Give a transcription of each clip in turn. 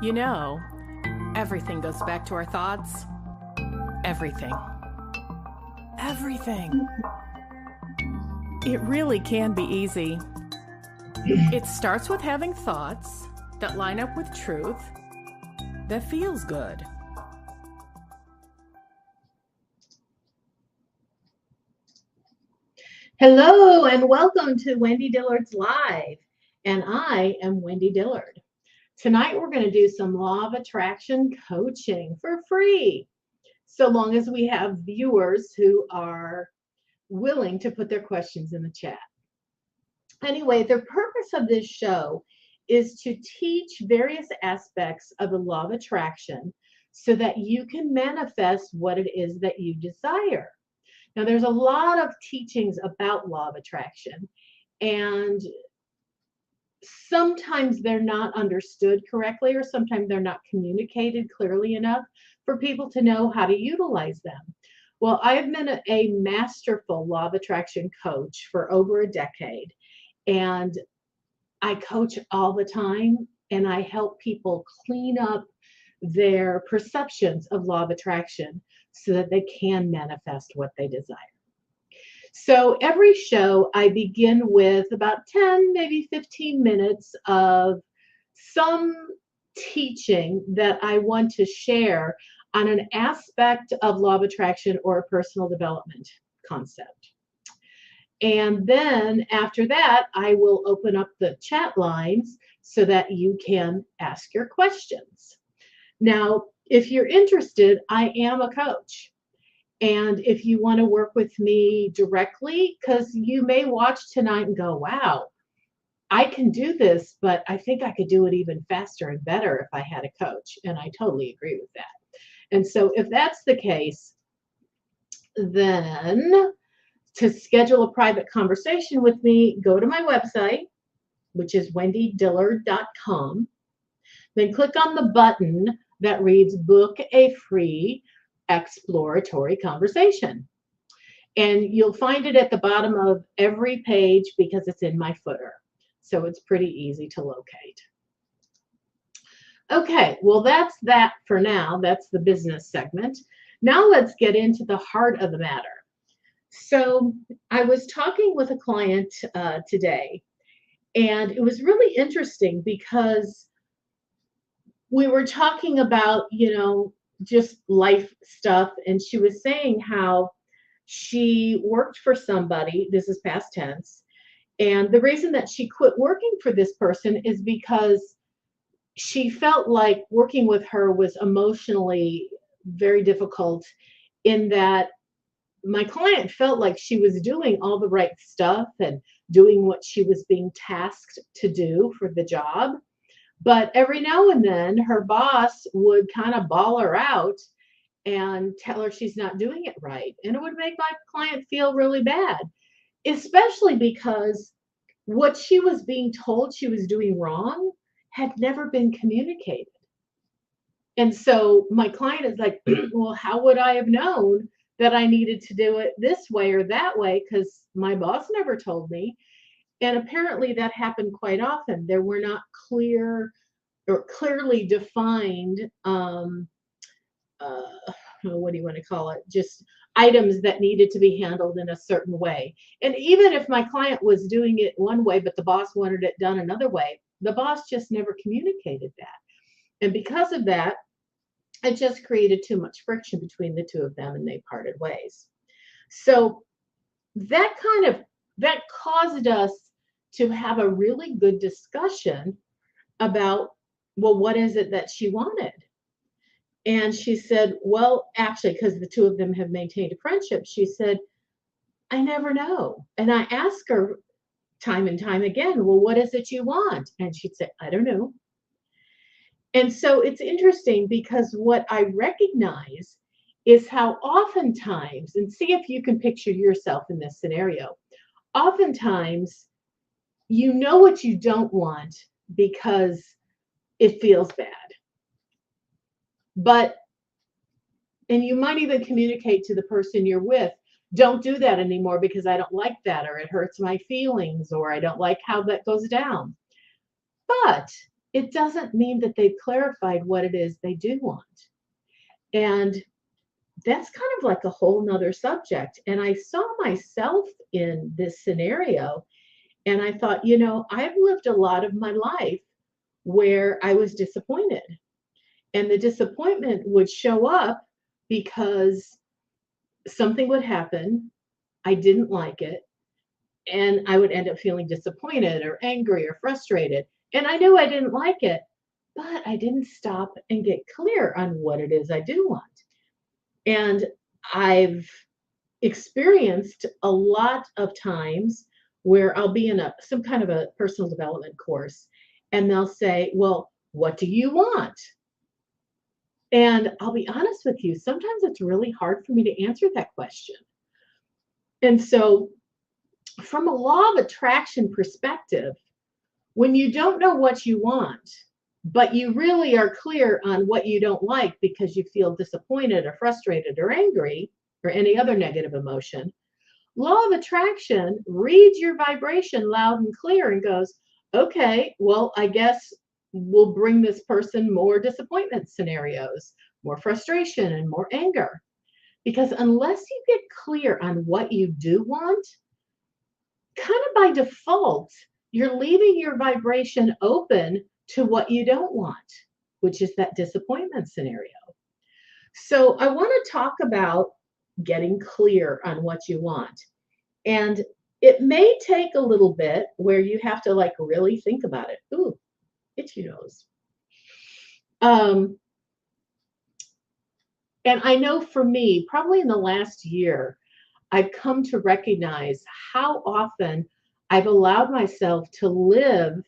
You know, everything goes back to our thoughts. Everything. Everything. It really can be easy. It starts with having thoughts that line up with truth that feels good. Hello and welcome to Wendy Dillard's Live. And I am Wendy Dillard. Tonight we're going to do some law of attraction coaching for free, so long as we have viewers who are willing to put their questions in the chat. Anyway, the purpose of this show is to teach various aspects of the law of attraction so that you can manifest what it is that you desire. Now, there's a lot of teachings about law of attraction, and sometimes they're not understood correctly, or sometimes they're not communicated clearly enough for people to know how to utilize them. Well, I've been a masterful law of attraction coach for over a decade, and I coach all the time, and I help people clean up their perceptions of law of attraction so that they can manifest what they desire. So every show I begin with about 10, maybe 15 minutes of some teaching that I want to share on an aspect of law of attraction or a personal development concept. And then after that, I will open up the chat lines so that you can ask your questions. Now, if you're interested, I am a coach. And if you want to work with me directly, because you may watch tonight and go, wow, I can do this, but I think I could do it even faster and better if I had a coach. And I totally agree with that. And so if that's the case, then to schedule a private conversation with me, go to my website, which is wendydillard.com. Then click on the button that reads Book a Free Exploratory Conversation. And you'll find it at the bottom of every page because it's in my footer. So it's pretty easy to locate. Okay, well, that's that for now. That's the business segment. Now let's get into the heart of the matter. So I was talking with a client today, and it was really interesting because we were talking about, just life stuff. And she was saying how she worked for somebody, this is past tense, and the reason that she quit working for this person is because she felt like working with her was emotionally very difficult, in that my client felt like she was doing all the right stuff and doing what she was being tasked to do for the job. But every now and then her boss would kind of bawl her out and tell her she's not doing it right. And it would make my client feel really bad, especially because what she was being told she was doing wrong had never been communicated. And so my client is like, well, how would I have known that I needed to do it this way or that way? Because my boss never told me. And apparently that happened quite often. There were not clear or clearly defined, what do you want to call it? Just items that needed to be handled in a certain way. And even if my client was doing it one way, but the boss wanted it done another way, the boss just never communicated that. And because of that, it just created too much friction between the two of them, and they parted ways. So that caused us to have a really good discussion about, well, what is it that she wanted? And she said, well, actually, because the two of them have maintained a friendship, she said, I never know. And I ask her time and time again, well, what is it you want? And she'd say, I don't know. And so it's interesting because what I recognize is how oftentimes, and see if you can picture yourself in this scenario, oftentimes you know what you don't want because it feels bad. And you might even communicate to the person you're with, don't do that anymore because I don't like that, or it hurts my feelings, or I don't like how that goes down. But it doesn't mean that they've clarified what it is they do want. And that's kind of like a whole nother subject. And I saw myself in this scenario, and I thought, I've lived a lot of my life where I was disappointed. And the disappointment would show up because something would happen. I didn't like it. And I would end up feeling disappointed or angry or frustrated. And I knew I didn't like it, but I didn't stop and get clear on what it is I do want. And I've experienced a lot of times where I'll be in some kind of a personal development course, and they'll say, well, what do you want? And I'll be honest with you, sometimes it's really hard for me to answer that question. And so from a law of attraction perspective, when you don't know what you want, but you really are clear on what you don't like because you feel disappointed or frustrated or angry or any other negative emotion, law of attraction reads your vibration loud and clear and goes, okay, well, I guess we'll bring this person more disappointment scenarios, more frustration and more anger. Because unless you get clear on what you do want, kind of by default, you're leaving your vibration open to what you don't want, which is that disappointment scenario. So I want to talk about getting clear on what you want. And it may take a little bit where you have to like really think about it. Ooh, itchy nose. And I know for me, probably in the last year, I've come to recognize how often I've allowed myself to live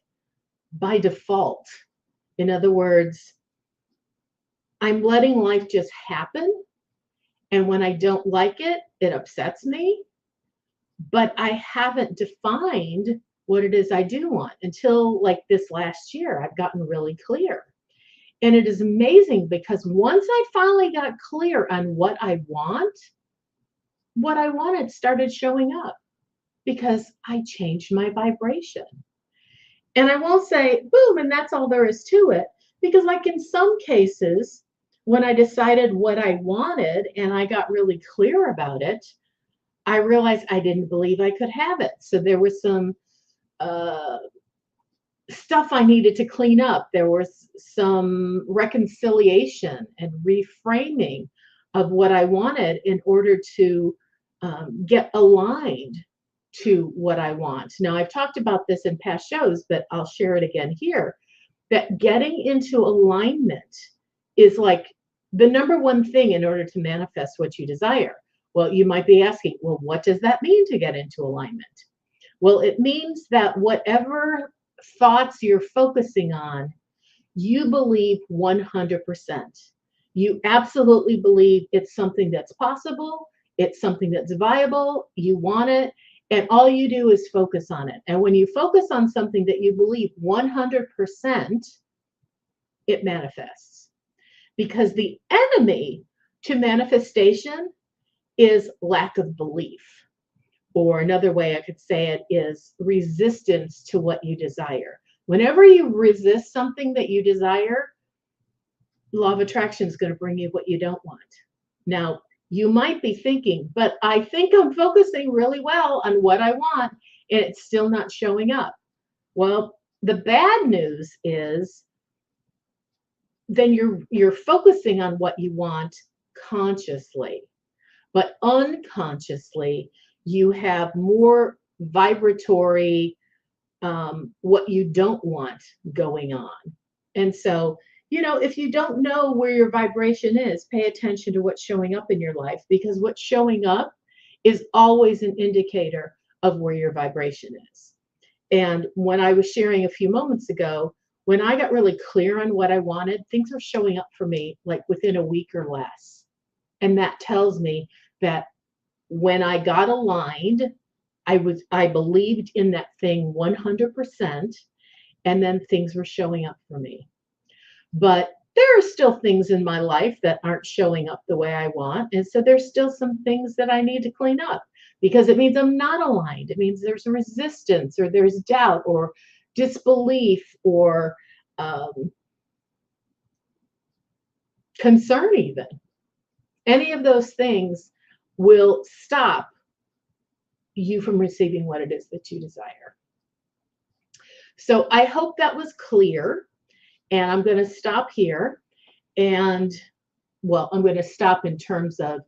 by default. In other words, I'm letting life just happen. And when I don't like it, it upsets me. But I haven't defined what it is I do want until like this last year. I've gotten really clear. And it is amazing because once I finally got clear on what I wanted started showing up because I changed my vibration. And I won't say, boom, and that's all there is to it. Because like in some cases, when I decided what I wanted and I got really clear about it, I realized I didn't believe I could have it. So there was some stuff I needed to clean up. There was some reconciliation and reframing of what I wanted in order to get aligned to what I want. Now, I've talked about this in past shows, but I'll share it again here, that getting into alignment is like the number one thing in order to manifest what you desire. Well, you might be asking, well, what does that mean to get into alignment? Well, it means that whatever thoughts you're focusing on, you believe 100%. You absolutely believe it's something that's possible, it's something that's viable, you want it, and all you do is focus on it. And when you focus on something that you believe 100%, it manifests. Because the enemy to manifestation is lack of belief. Or another way I could say it is resistance to what you desire. Whenever you resist something that you desire, law of attraction is going to bring you what you don't want. Now, you might be thinking, but I think I'm focusing really well on what I want, and it's still not showing up. Well, the bad news is then you're focusing on what you want consciously, but unconsciously, you have more vibratory what you don't want going on. And so, if you don't know where your vibration is, pay attention to what's showing up in your life, because what's showing up is always an indicator of where your vibration is. And when I was sharing a few moments ago, when I got really clear on what I wanted, things were showing up for me like within a week or less. And that tells me that when I got aligned, I believed in that thing 100%, and then things were showing up for me. But there are still things in my life that aren't showing up the way I want. And so there's still some things that I need to clean up, because it means I'm not aligned. It means there's resistance, or there's doubt, or disbelief, or concern even. Any of those things will stop you from receiving what it is that you desire. So I hope that was clear. And I'm going to stop here. And, well, I'm going to stop in terms of,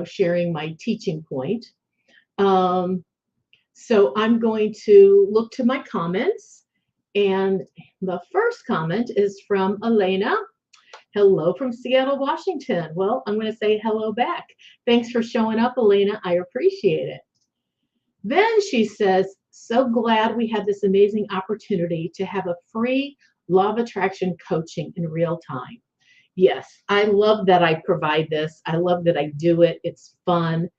sharing my teaching point. So I'm going to look to my comments. And the first comment is from Elena. Hello from Seattle, Washington. Well, I'm going to say hello back. Thanks for showing up, Elena. I appreciate it. Then she says, so glad we had this amazing opportunity to have a free law of attraction coaching in real time. Yes, I love that I provide this. I love that I do it. It's fun.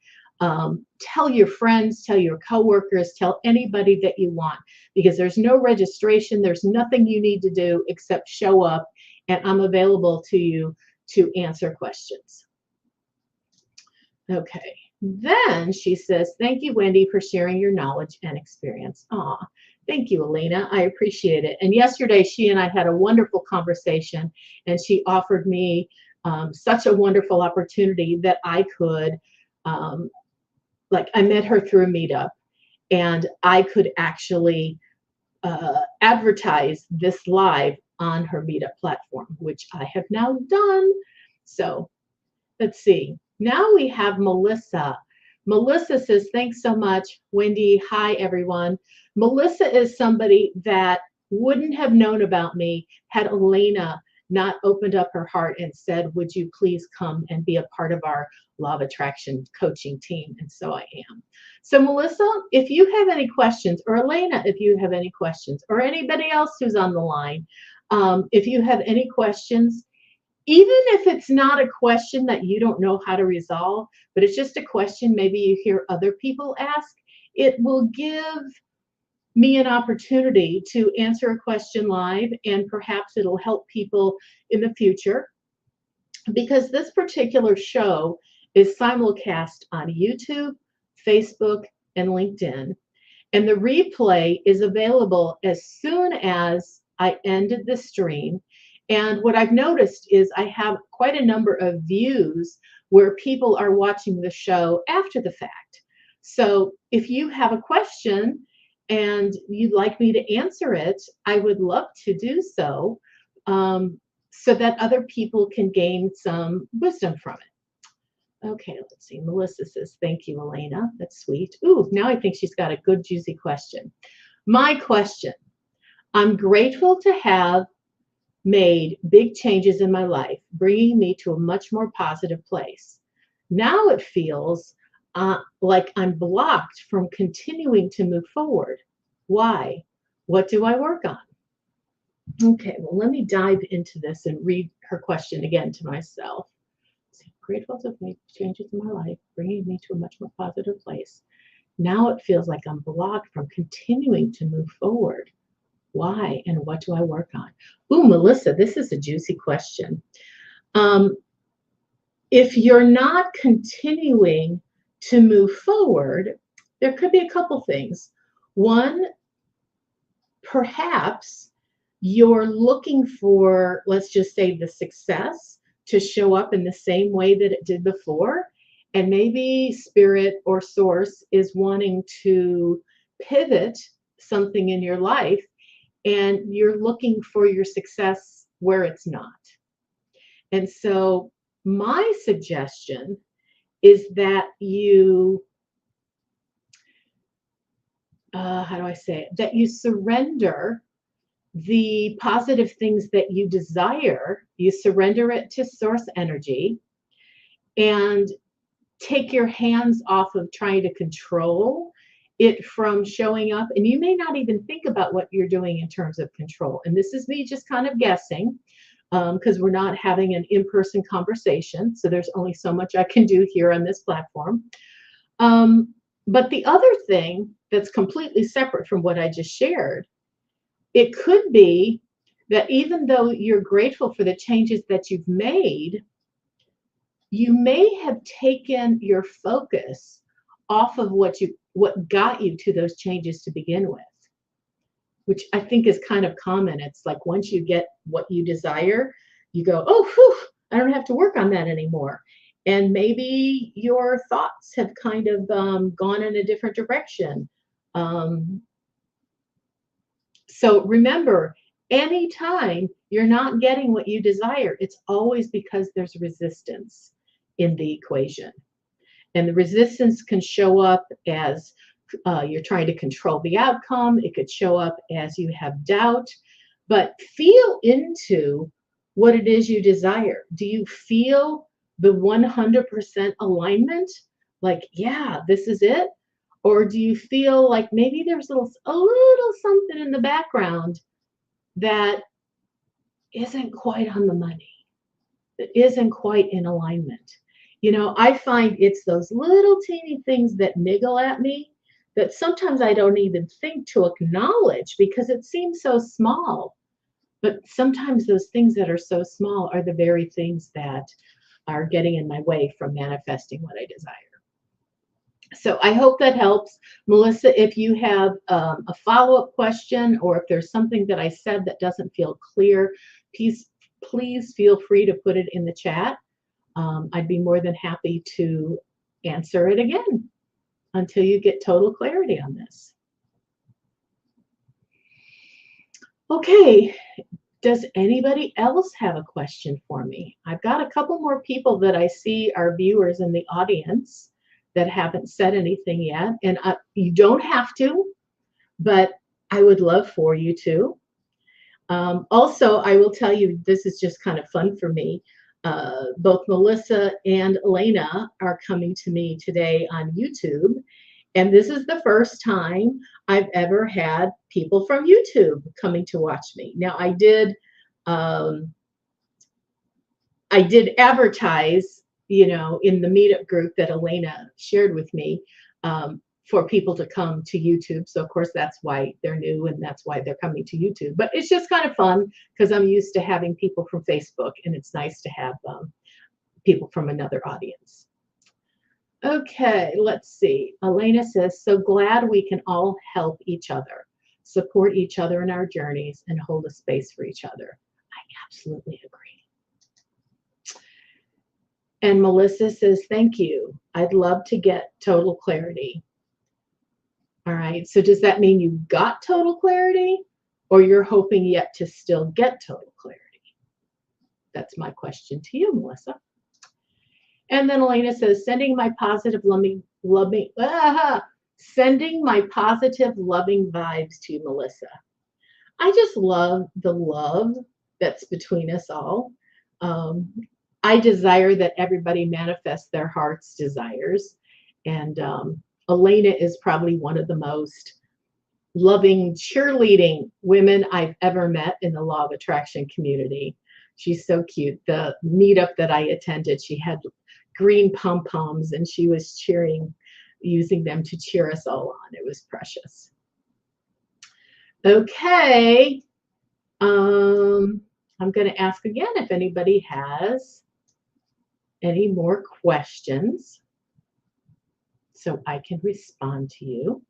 Tell your friends, tell your coworkers, tell anybody that you want, because there's no registration. There's nothing you need to do except show up, and I'm available to you to answer questions. Okay. Then she says, thank you, Wendy, for sharing your knowledge and experience. Aw, thank you, Elena. I appreciate it. And yesterday, she and I had a wonderful conversation, and she offered me such a wonderful opportunity that I could, I met her through a meetup, and I could actually advertise this live on her meetup platform, which I have now done. So let's see. Now we have Melissa. Melissa says, thanks so much, Wendy. Hi, everyone. Melissa is somebody that wouldn't have known about me had Elena not opened up her heart and said, would you please come and be a part of our Law of Attraction coaching team? And so I am. So Melissa, if you have any questions, or Elena, if you have any questions, or anybody else who's on the line, if you have any questions, even if it's not a question that you don't know how to resolve, but it's just a question maybe you hear other people ask, it will give me an opportunity to answer a question live, and perhaps it'll help people in the future, because this particular show is simulcast on YouTube, Facebook, and LinkedIn. And the replay is available as soon as I ended the stream. And what I've noticed is I have quite a number of views where people are watching the show after the fact. So if you have a question and you'd like me to answer it, I would love to do so, so that other people can gain some wisdom from it. Okay, let's see. Melissa says, thank you, Elena. That's sweet. Ooh, now I think she's got a good, juicy question. My question: I'm grateful to have made big changes in my life, bringing me to a much more positive place. Now it feels like I'm blocked from continuing to move forward. Why? What do I work on? Okay, well, let me dive into this and read her question again to myself. So, grateful to have made changes in my life, bringing me to a much more positive place. Now it feels like I'm blocked from continuing to move forward. Why and what do I work on? Ooh, Melissa, this is a juicy question. If you're not continuing to move forward, there could be a couple things. One, perhaps you're looking for, let's just say, the success to show up in the same way that it did before. And maybe spirit or source is wanting to pivot something in your life, and you're looking for your success where it's not. And so my suggestion is that you, how do I say it? That you surrender the positive things that you desire, you surrender it to source energy, and take your hands off of trying to control it from showing up. And you may not even think about what you're doing in terms of control. And this is me just kind of guessing, because we're not having an in-person conversation. So there's only so much I can do here on this platform. But the other thing that's completely separate from what I just shared, it could be that even though you're grateful for the changes that you've made, you may have taken your focus off of what got you to those changes to begin with. which I think is kind of common. It's like once you get what you desire, you go, oh, whew, I don't have to work on that anymore. And maybe your thoughts have kind of gone in a different direction. So remember, anytime you're not getting what you desire, it's always because there's resistance in the equation. And the resistance can show up as you're trying to control the outcome. It could show up as you have doubt. But feel into what it is you desire. Do you feel the 100% alignment? Like, yeah, this is it? Or do you feel like maybe there's a little something in the background that isn't quite on the money, that isn't quite in alignment? You know, I find it's those little teeny things that niggle at me that sometimes I don't even think to acknowledge because it seems so small. But sometimes those things that are so small are the very things that are getting in my way from manifesting what I desire. So I hope that helps. Melissa, if you have a follow-up question or if there's something that I said that doesn't feel clear, please feel free to put it in the chat. I'd be more than happy to answer it again until you get total clarity on this. Okay, does anybody else have a question for me? I've got a couple more people that I see are viewers in the audience that haven't said anything yet. And you don't have to, but I would love for you to. Also, I will tell you, this is just kind of fun for me. Both Melissa and Elena are coming to me today on YouTube. And this is the first time I've ever had people from YouTube coming to watch me. Now, I did advertise, you know, in the meetup group that Elena shared with me for people to come to YouTube. So, of course, that's why they're new and that's why they're coming to YouTube. But it's just kind of fun because I'm used to having people from Facebook, and it's nice to have people from another audience. Okay, let's see. Elena says, so glad we can all help each other, support each other in our journeys, and hold a space for each other. I absolutely agree. And Melissa says, thank you. I'd love to get total clarity. All right, so does that mean you got total clarity, or you're hoping yet to still get total clarity? That's my question to you, Melissa. And then Elena says, sending my positive loving vibes to Melissa. I just love the love that's between us all. I desire that everybody manifest their heart's desires. And Elena is probably one of the most loving, cheerleading women I've ever met in the law of attraction community. She's so cute. The meetup that I attended, she had green pom-poms and she was cheering, using them to cheer us all on. It was precious. Okay. I'm going to ask again if anybody has any more questions so I can respond to you.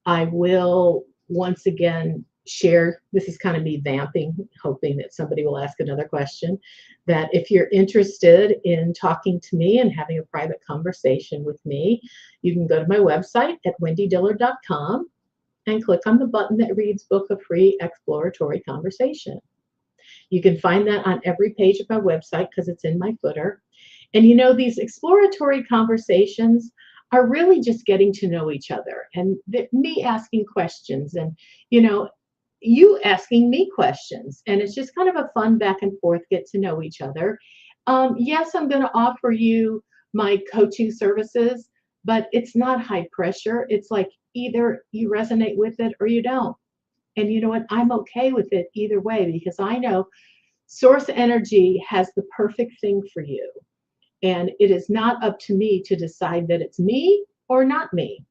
I will once again share, this is kind of me vamping, hoping that somebody will ask another question, that if you're interested in talking to me and having a private conversation with me, you can go to my website at wendydillard.com and click on the button that reads Book a Free Exploratory Conversation. You can find that on every page of my website because it's in my footer. And you know, these exploratory conversations are really just getting to know each other, and me asking questions, and you know, you asking me questions, and it's just kind of a fun back and forth, get to know each other. Yes, I'm going to offer you my coaching services, but it's not high pressure. It's like either you resonate with it or you don't. And you know what? I'm okay with it either way, because I know source energy has the perfect thing for you. And it is not up to me to decide that it's me or not me.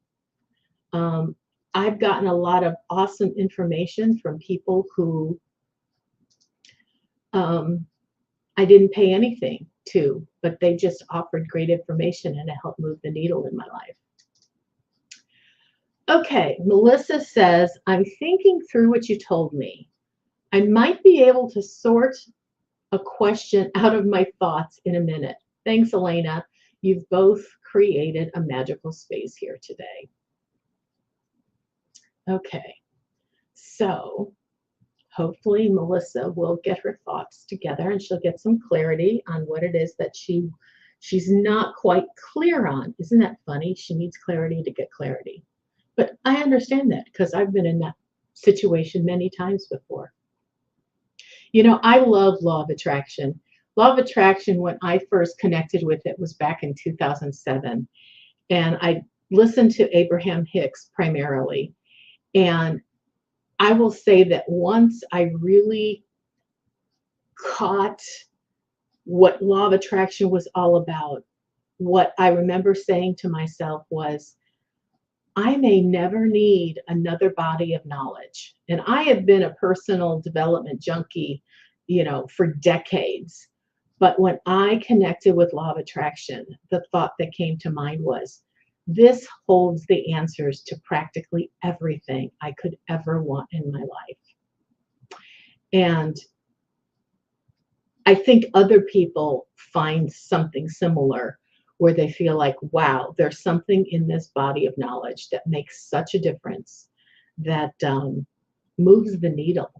I've gotten a lot of awesome information from people who I didn't pay anything to, but they just offered great information and it helped move the needle in my life. Okay, Melissa says, I'm thinking through what you told me. I might be able to sort a question out of my thoughts in a minute. Thanks, Elena. You've both created a magical space here today. Okay, so hopefully Melissa will get her thoughts together and she'll get some clarity on what it is that she's not quite clear on. Isn't that funny? She needs clarity to get clarity. But I understand that because I've been in that situation many times before. You know, I love law of attraction. Law of attraction, when I first connected with it, was back in 2007. And I listened to Abraham Hicks primarily. And I will say that once I really caught what law of attraction was all about, what I remember saying to myself was, I may never need another body of knowledge. And I have been a personal development junkie, for decades. But when I connected with law of attraction, the thought that came to mind was, this holds the answers to practically everything I could ever want in my life. And I think other people find something similar where they feel like, wow, there's something in this body of knowledge that makes such a difference, that moves the needle.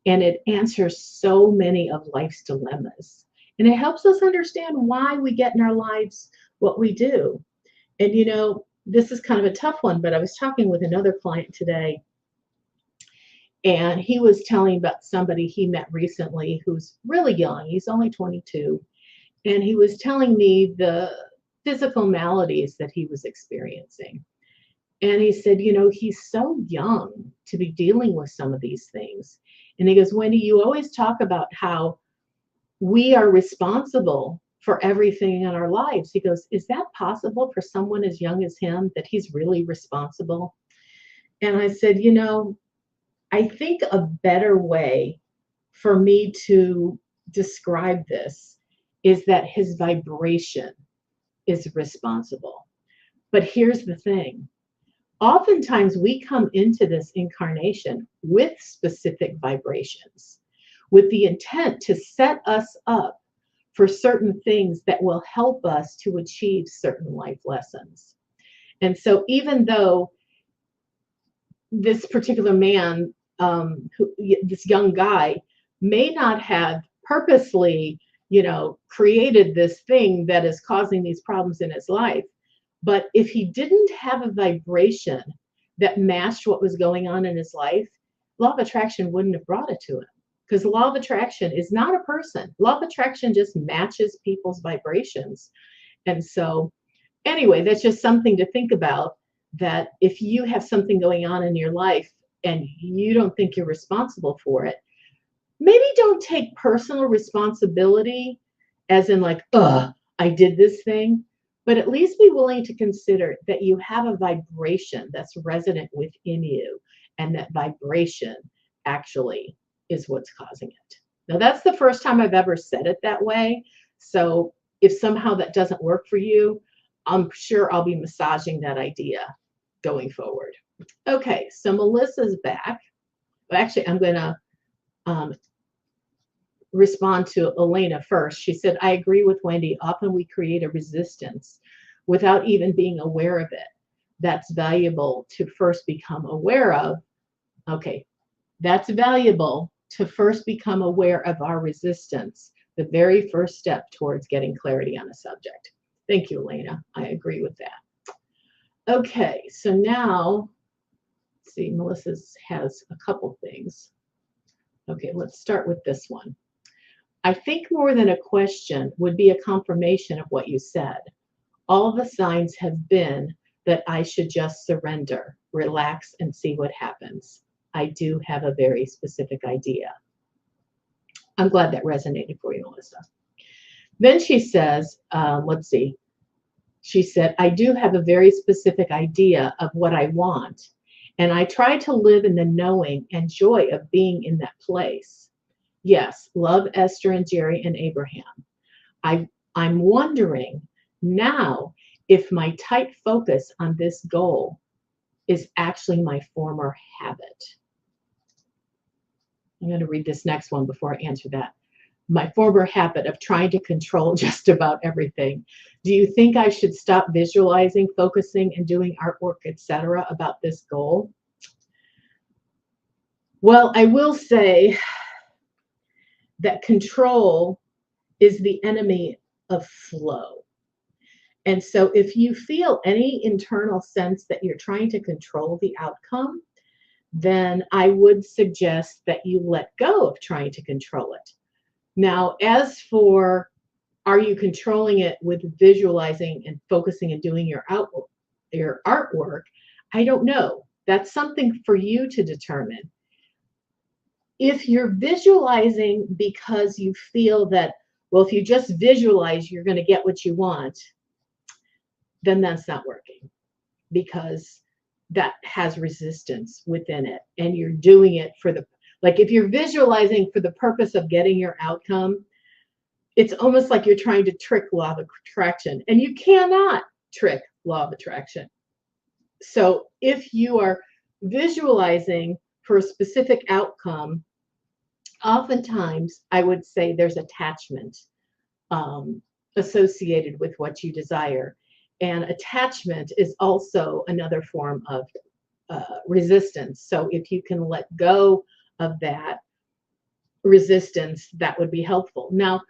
And it answers so many of life's dilemmas. And it helps us understand why we get in our lives what we do. And, this is kind of a tough one, but I was talking with another client today, and he was telling about somebody he met recently who's really young. He's only 22. And he was telling me the physical maladies that he was experiencing. And he said, he's so young to be dealing with some of these things. And he goes, Wendy, you always talk about how we are responsible for everything in our lives. He goes, is that possible for someone as young as him, that he's really responsible? And I said, I think a better way for me to describe this is that his vibration is responsible. But here's the thing. Oftentimes we come into this incarnation with specific vibrations, with the intent to set us up for certain things that will help us to achieve certain life lessons. And so even though this particular man, this young guy, may not have purposely, created this thing that is causing these problems in his life, but if he didn't have a vibration that matched what was going on in his life, law of attraction wouldn't have brought it to him. Because law of attraction is not a person. Law of attraction just matches people's vibrations. And so, anyway, that's just something to think about, that if you have something going on in your life and you don't think you're responsible for it, maybe don't take personal responsibility as in like, I did this thing, but at least be willing to consider that you have a vibration that's resonant within you, and that vibration actually is what's causing it. Now, that's the first time I've ever said it that way. So if somehow that doesn't work for you, I'm sure I'll be massaging that idea going forward. Okay, so Melissa's back. Well, actually, I'm going to respond to Elena first. She said, I agree with Wendy. Often we create a resistance without even being aware of it. That's valuable to first become aware of. Okay, that's valuable to first become aware of our resistance, the very first step towards getting clarity on a subject. Thank you, Elena. I agree with that. Okay, so now, let's see, Melissa has a couple things. Okay, let's start with this one. I think more than a question would be a confirmation of what you said. All the signs have been that I should just surrender, relax, and see what happens. I do have a very specific idea. I'm glad that resonated for you, Melissa. Then she says, let's see. She said, I do have a very specific idea of what I want, and I try to live in the knowing and joy of being in that place. Yes, love Esther and Jerry and Abraham. I'm wondering now if my tight focus on this goal is actually my former habit. I'm going to read this next one before I answer that. My former habit of trying to control just about everything. Do you think I should stop visualizing, focusing, and doing artwork, etc. about this goal? Well, I will say that control is the enemy of flow. And so if you feel any internal sense that you're trying to control the outcome, then I would suggest that you let go of trying to control it. Now, as for, are you controlling it with visualizing and focusing and doing your artwork? I don't know. That's something for you to determine. If you're visualizing because you feel that, well, if you just visualize, you're going to get what you want, then that's not working, because that has resistance within it, and you're doing it for the, like, if you're visualizing for the purpose of getting your outcome, it's almost like you're trying to trick law of attraction, and you cannot trick law of attraction. So if you are visualizing for a specific outcome, oftentimes I would say there's attachment associated with what you desire. And attachment is also another form of resistance. So if you can let go of that resistance, that would be helpful. Now,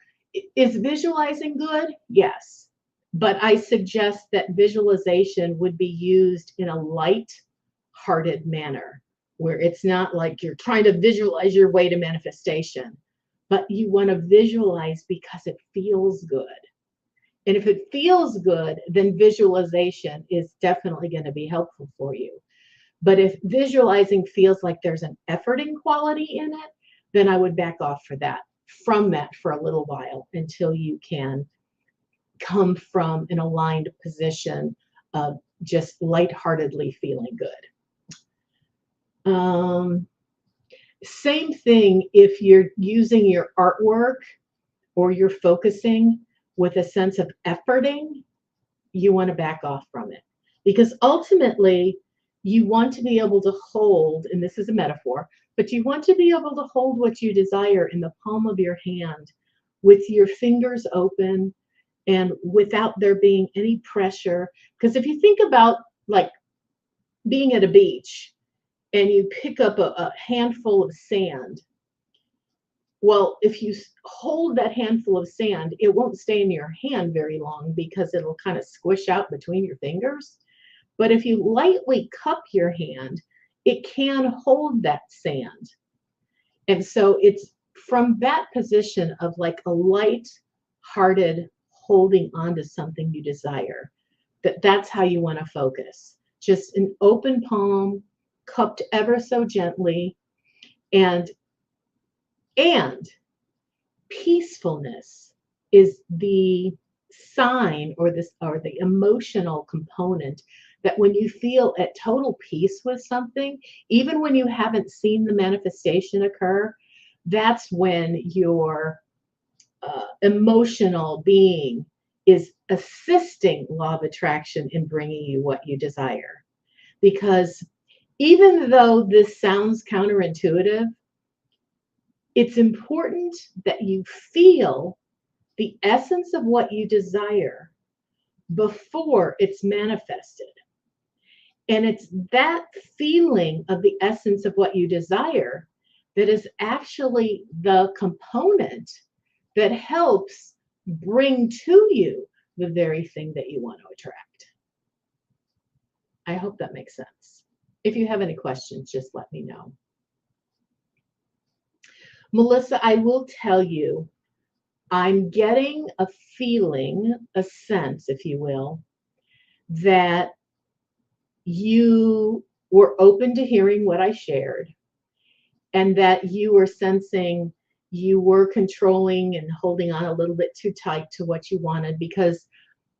is visualizing good? Yes. But I suggest that visualization would be used in a light-hearted manner, where it's not like you're trying to visualize your way to manifestation, but you want to visualize because it feels good. And if it feels good, then visualization is definitely going to be helpful for you. But if visualizing feels like there's an efforting quality in it, then I would back off from that for a little while, until you can come from an aligned position of just lightheartedly feeling good. Same thing if you're using your artwork or you're focusing with a sense of efforting, you want to back off from it, because ultimately you want to be able to hold, and this is a metaphor, but you want to be able to hold what you desire in the palm of your hand with your fingers open and without there being any pressure. Because if you think about like being at a beach and you pick up a handful of sand, well, if you hold that handful of sand, it won't stay in your hand very long because it'll kind of squish out between your fingers. But if you lightly cup your hand, it can hold that sand. And so it's from that position of like a light-hearted holding on to something you desire, that's how you want to focus. Just an open palm, cupped ever so gently, and peacefulness is the sign or the emotional component that when you feel at total peace with something, even when you haven't seen the manifestation occur, that's when your emotional being is assisting law of attraction in bringing you what you desire. Because even though this sounds counterintuitive, it's important that you feel the essence of what you desire before it's manifested. And it's that feeling of the essence of what you desire that is actually the component that helps bring to you the very thing that you want to attract. I hope that makes sense. If you have any questions, just let me know. Melissa, I will tell you, I'm getting a feeling, a sense, if you will, that you were open to hearing what I shared, and that you were sensing you were controlling and holding on a little bit too tight to what you wanted, because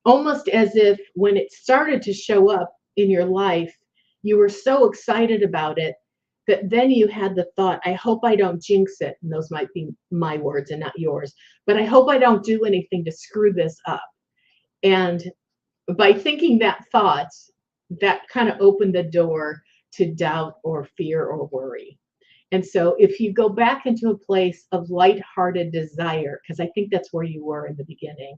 almost as if when it started to show up in your life, you were so excited about it that then you had the thought, I hope I don't jinx it. And those might be my words and not yours, but I hope I don't do anything to screw this up. And by thinking that thought, that kind of opened the door to doubt or fear or worry. And so if you go back into a place of lighthearted desire, because I think that's where you were in the beginning,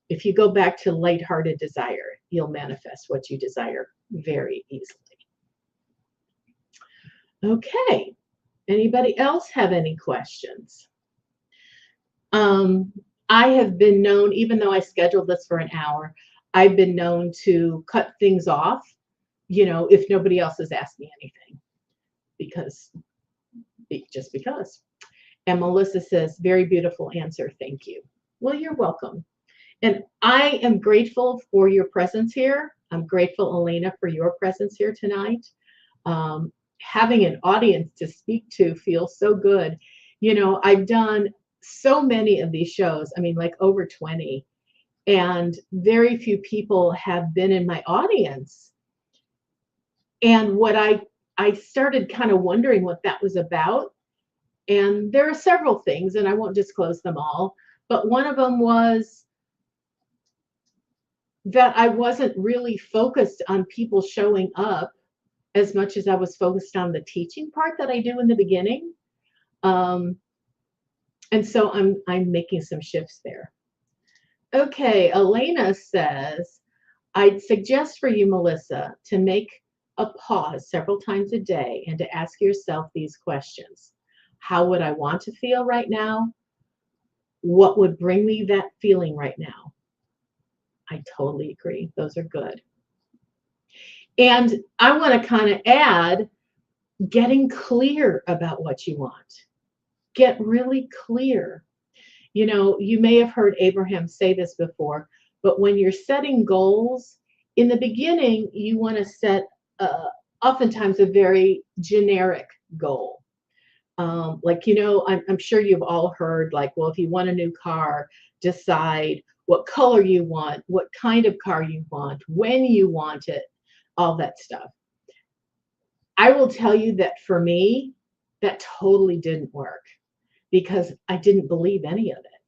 if you go back to lighthearted desire, you'll manifest what you desire very easily. Okay. Anybody else have any questions? I have been known, even though I scheduled this for an hour, I've been known to cut things off, if nobody else has asked me anything, just because. And Melissa says, very beautiful answer. Thank you. Well, you're welcome. And I am grateful for your presence here. I'm grateful, Elena, for your presence here tonight. Having an audience to speak to feels so good. I've done so many of these shows, like over 20, and very few people have been in my audience. And what I started kind of wondering what that was about. And there are several things, and I won't disclose them all, but one of them was that I wasn't really focused on people showing up as much as I was focused on the teaching part that I do in the beginning. And so I'm making some shifts there. Okay, Elena says, I'd suggest for you, Melissa, to make a pause several times a day and to ask yourself these questions. How would I want to feel right now? What would bring me that feeling right now? I totally agree. Those are good. And I want to kind of add getting clear about what you want. Get really clear. You may have heard Abraham say this before, but when you're setting goals, in the beginning, you want to set oftentimes a very generic goal. I'm sure you've all heard, well, if you want a new car, decide what color you want, what kind of car you want, when you want it, all that stuff. I will tell you that for me, that totally didn't work because I didn't believe any of it.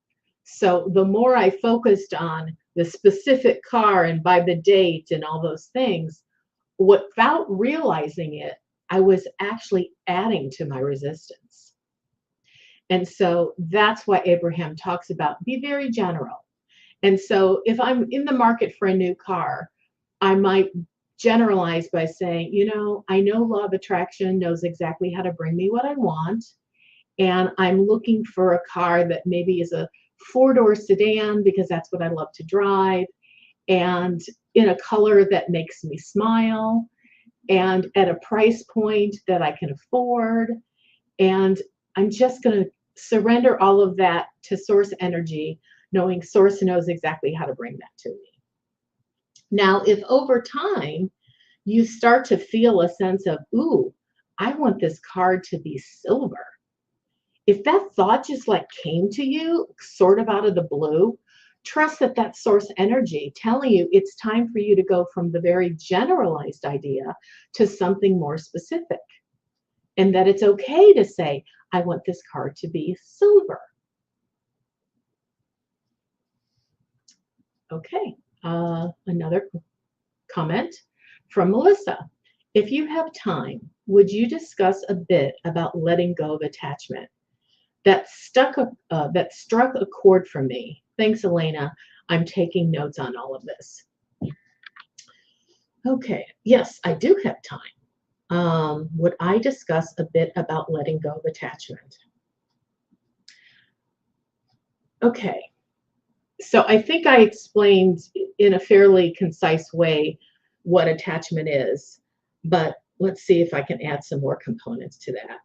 So the more I focused on the specific car and by the date and all those things, without realizing it, I was actually adding to my resistance. And so that's why Abraham talks about be very general. And so if I'm in the market for a new car, I might generalize by saying, I know law of attraction knows exactly how to bring me what I want. And I'm looking for a car that maybe is a 4-door sedan because that's what I love to drive, and in a color that makes me smile, and at a price point that I can afford. And I'm just going to surrender all of that to source energy, knowing source knows exactly how to bring that to me. Now, if over time you start to feel a sense of, ooh, I want this card to be silver. If that thought just came to you sort of out of the blue, trust that that's source energy telling you it's time for you to go from the very generalized idea to something more specific. And that it's okay to say, I want this card to be silver. Okay, another comment from Melissa. If you have time, would you discuss a bit about letting go of attachment? That struck a chord for me. Thanks, Elena. I'm taking notes on all of this. Okay, yes, I do have time. Would I discuss a bit about letting go of attachment? Okay, so I think I explained in a fairly concise way what attachment is, but let's see if I can add some more components to that.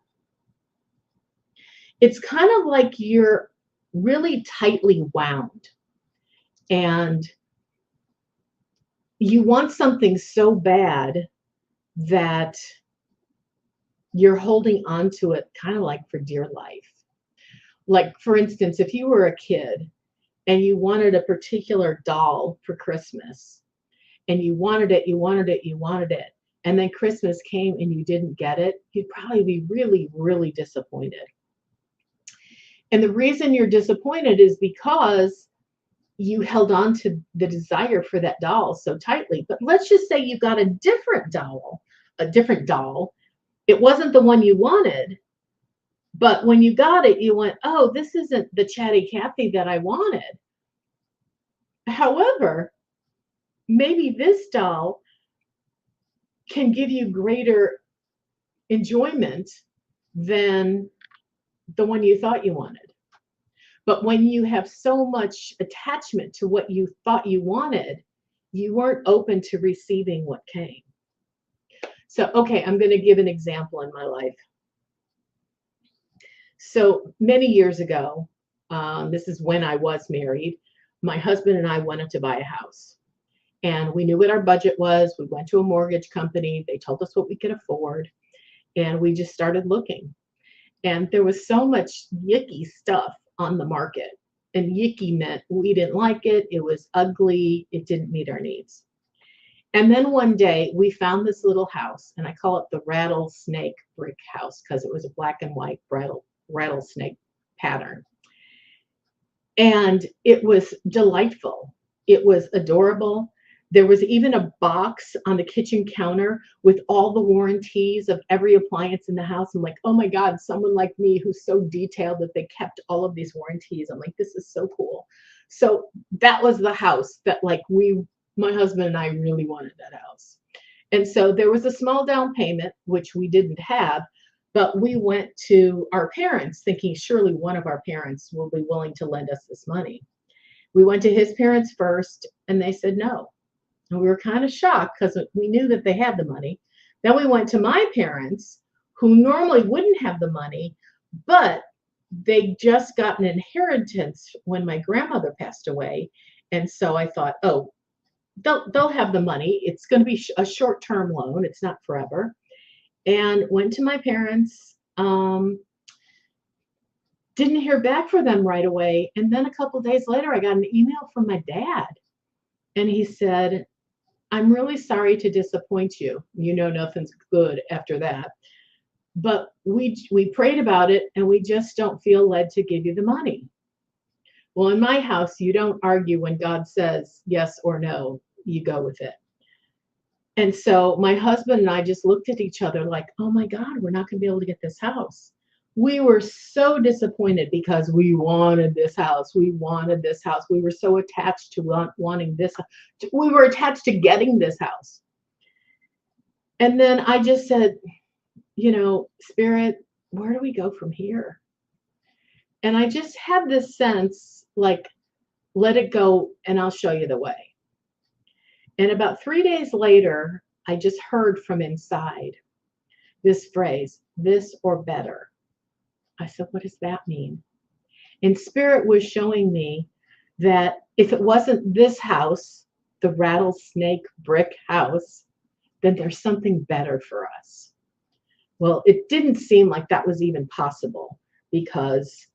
It's kind of like you're really tightly wound and you want something so bad that you're holding on to it kind of like for dear life. Like, for instance, if you were a kid and you wanted a particular doll for Christmas and you wanted it, and then Christmas came and you didn't get it, you'd probably be really, really disappointed. And the reason you're disappointed is because you held on to the desire for that doll so tightly. But let's just say you got a different doll. It wasn't the one you wanted, but when you got it, you went, oh, this isn't the chatty Cathy that I wanted. However, maybe this doll can give you greater enjoyment than the one you thought you wanted. But when you have so much attachment to what you thought you wanted, you weren't open to receiving what came. So, okay, I'm going to give an example in my life. So many years ago, this is when I was married, my husband and I wanted to buy a house. And we knew what our budget was. We went to a mortgage company. They told us what we could afford. And we just started looking. And there was so much yicky stuff on the market. And yicky meant we didn't like it. It was ugly. It didn't meet our needs. And then one day we found this little house, and I call it the rattlesnake brick house because it was a black and white rattlesnake pattern. And it was delightful. It was adorable. There was even a box on the kitchen counter with all the warranties of every appliance in the house. I'm like, oh my God, someone like me who's so detailed that they kept all of these warranties. I'm like, this is so cool. So that was the house that my husband and I really wanted that house. And so there was a small down payment, which we didn't have, but we went to our parents thinking surely one of our parents will be willing to lend us this money. We went to his parents first and they said no. And we were kind of shocked because we knew that they had the money. Then we went to my parents, who normally wouldn't have the money, but they just got an inheritance when my grandmother passed away. And so I thought, oh, they'll have the money. It's going to be a short-term loan. It's not forever. And went to my parents. Didn't hear back from them right away. And then a couple of days later, I got an email from my dad. And he said, I'm really sorry to disappoint you. You know nothing's good after that. But we prayed about it, and we just don't feel led to give you the money. Well, in my house, you don't argue when God says yes or no. You go with it. And so my husband and I just looked at each other like, oh my God, we're not going to be able to get this house. We were so disappointed because we wanted this house. We wanted this house. We were so attached to wanting this. We were attached to getting this house. And then I just said, Spirit, where do we go from here? And I just had this sense like, let it go and I'll show you the way. And about 3 days later, I just heard from inside this phrase, this or better. I said, what does that mean? And Spirit was showing me that if it wasn't this house, the rattlesnake brick house, then there's something better for us. Well, it didn't seem like that was even possible because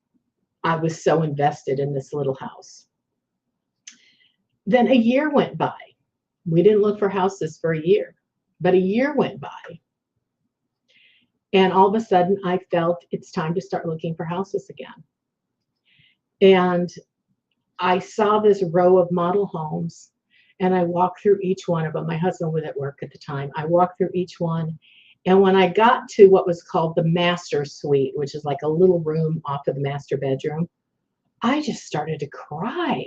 I was so invested in this little house. Then a year went by. We didn't look for houses for a year, but a year went by. And all of a sudden, I felt it's time to start looking for houses again. And I saw this row of model homes, and I walked through each one of them. My husband was at work at the time. I walked through each one. And when I got to what was called the master suite, which is like a little room off of the master bedroom, I just started to cry.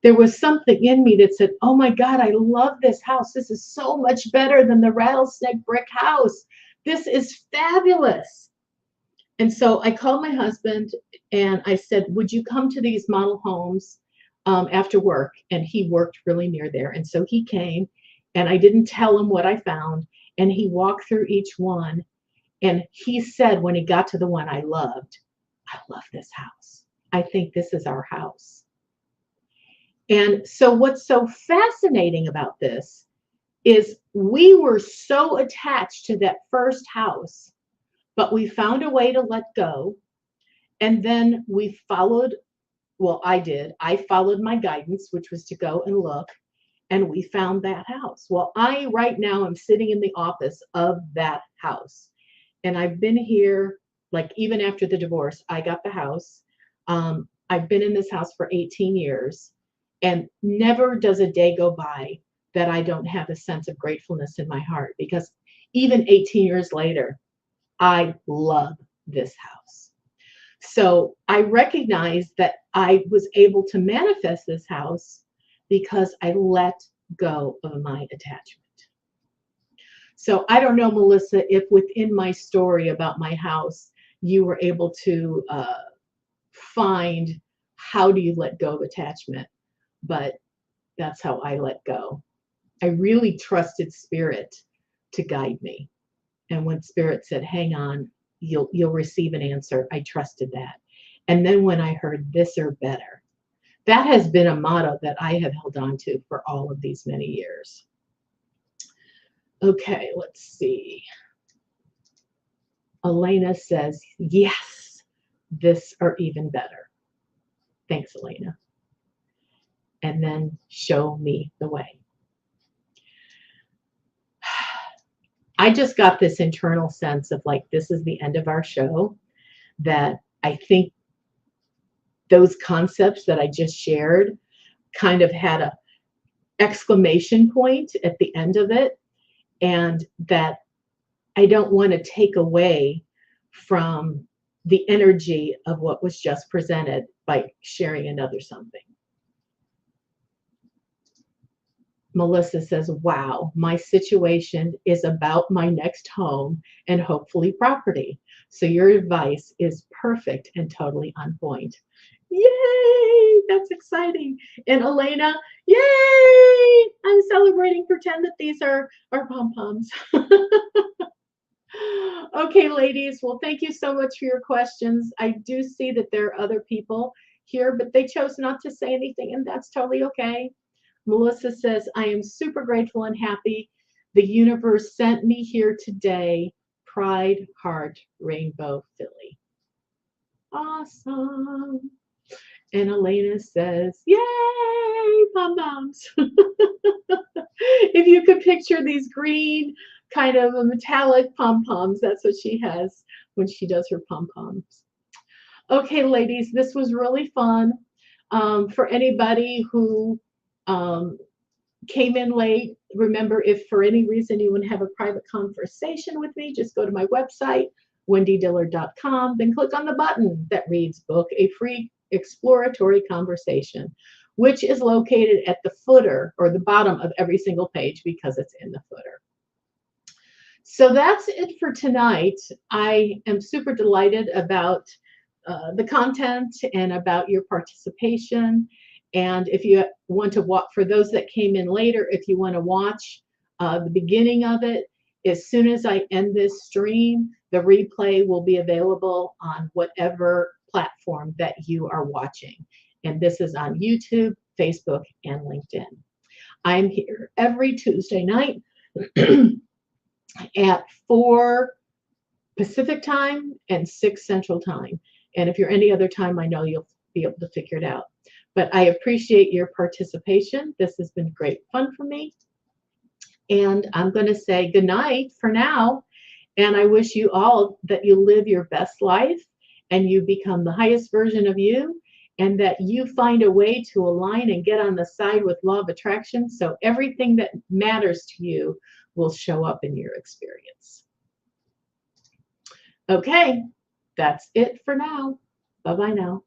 There was something in me that said, oh my God, I love this house. This is so much better than the rattlesnake brick house. This is fabulous. And so I called my husband and I said, would you come to these model homes after work? And he worked really near there. And so he came, and I didn't tell him what I found. And he walked through each one. And he said, when he got to the one I love this house. I think this is our house. And so what's so fascinating about this is we were so attached to that first house, but we found a way to let go. And then we followed, well, I followed my guidance, which was to go and look, and we found that house. Well, right now I'm sitting in the office of that house. And I've been here, like even after the divorce, I got the house. I've been in this house for 18 years. And never does a day go by that I don't have a sense of gratefulness in my heart, because even 18 years later, I love this house. So I recognize that I was able to manifest this house because I let go of my attachment. So I don't know, Melissa, if within my story about my house, you were able to find how do you let go of attachment, but that's how I let go. I really trusted Spirit to guide me. And when Spirit said, hang on, you'll receive an answer, I trusted that. And then when I heard this or better, that has been a motto that I have held on to for all of these many years. Okay, let's see. Elena says, yes, this or even better. Thanks, Elena. And then show me the way. I just got this internal sense of like, this is the end of our show, that I think those concepts that I just shared kind of had a exclamation point at the end of it, and that I don't want to take away from the energy of what was just presented by sharing another something. Melissa says, wow, my situation is about my next home and hopefully property. So your advice is perfect and totally on point. Yay, that's exciting. And Elena, yay, I'm celebrating. Pretend that these are pom-poms. Okay, ladies, well, thank you so much for your questions. I do see that there are other people here, but they chose not to say anything, and that's totally okay. Melissa says, I am super grateful and happy the universe sent me here today. Pride, heart, rainbow, Philly. Awesome. And Elena says, yay, pom-poms. If you could picture these green kind of metallic pom-poms, that's what she has when she does her pom-poms. Okay, ladies, this was really fun. For anybody who came in late, remember, if for any reason you want to have a private conversation with me, just go to my website, wendydillard.com, then click on the button that reads Book a Free Exploratory Conversation, which is located at the footer or the bottom of every single page because it's in the footer. So that's it for tonight. I am super delighted about the content and about your participation. And if you want to watch, for those that came in later, if you want to watch the beginning of it, as soon as I end this stream, the replay will be available on whatever platform that you are watching. And this is on YouTube, Facebook, and LinkedIn. I'm here every Tuesday night at 4 Pacific time and 6 Central time. And if you're any other time, I know you'll be able to figure it out. But I appreciate your participation. This has been great fun for me. And I'm going to say good night for now. And I wish you all that you live your best life and you become the highest version of you, and that you find a way to align and get on the side with law of attraction so everything that matters to you will show up in your experience. Okay, that's it for now. Bye-bye now.